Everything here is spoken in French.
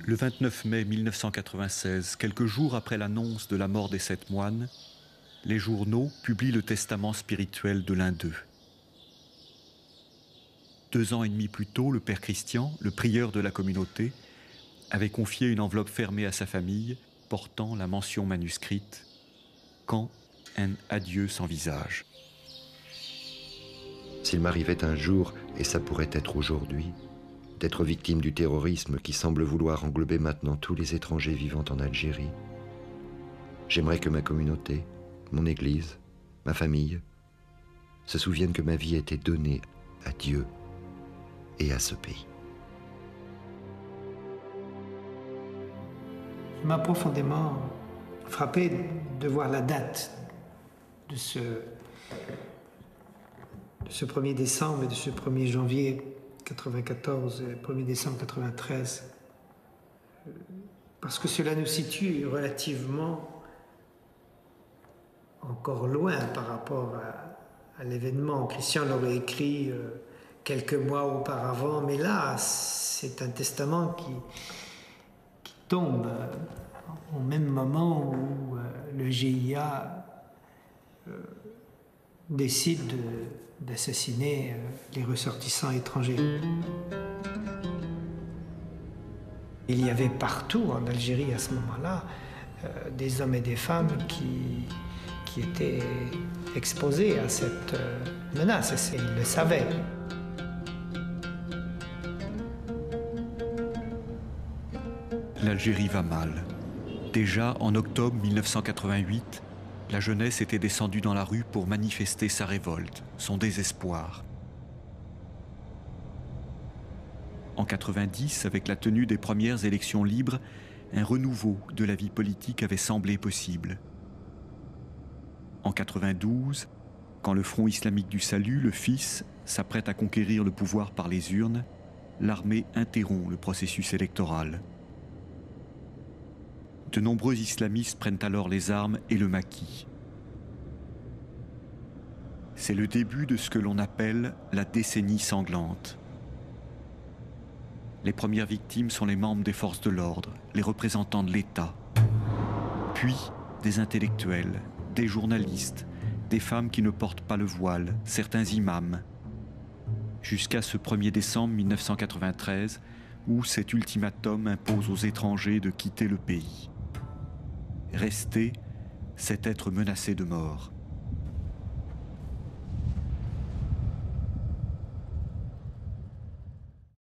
Le 29 mai 1996, quelques jours après l'annonce de la mort des 7 moines, les journaux publient le testament spirituel de l'un d'eux. 2 ans et demi plus tôt, le père Christian, le prieur de la communauté, avait confié une enveloppe fermée à sa famille portant la mention manuscrite « Quand un adieu sans visage ». S'il m'arrivait un jour, et ça pourrait être aujourd'hui, d'être victime du terrorisme qui semble vouloir englober maintenant tous les étrangers vivant en Algérie, j'aimerais que ma communauté, mon église, ma famille, se souviennent que ma vie a été donnée à Dieu et à ce pays. Il m'a profondément frappé de voir la date de ce 1er décembre et de ce 1er janvier 1994 et 1er décembre 1993, parce que cela nous situe relativement encore loin par rapport à l'événement. Christian l'aurait écrit quelques mois auparavant, mais là, c'est un testament qui tombe au même moment où le GIA décide d'assassiner les ressortissants étrangers. Il y avait partout en Algérie à ce moment-là des hommes et des femmes qui étaient exposés à cette menace, et ils le savaient. L'Algérie va mal. Déjà en octobre 1988, la jeunesse était descendue dans la rue pour manifester sa révolte, son désespoir. En 1990, avec la tenue des premières élections libres, un renouveau de la vie politique avait semblé possible. En 1992, quand le Front islamique du salut, le FIS, s'apprête à conquérir le pouvoir par les urnes, l'armée interrompt le processus électoral. De nombreux islamistes prennent alors les armes et le maquis. C'est le début de ce que l'on appelle la décennie sanglante. Les premières victimes sont les membres des forces de l'ordre, les représentants de l'État, puis des intellectuels, des journalistes, des femmes qui ne portent pas le voile, certains imams, jusqu'à ce 1er décembre 1993, où cet ultimatum impose aux étrangers de quitter le pays. Rester, c'est être menacé de mort.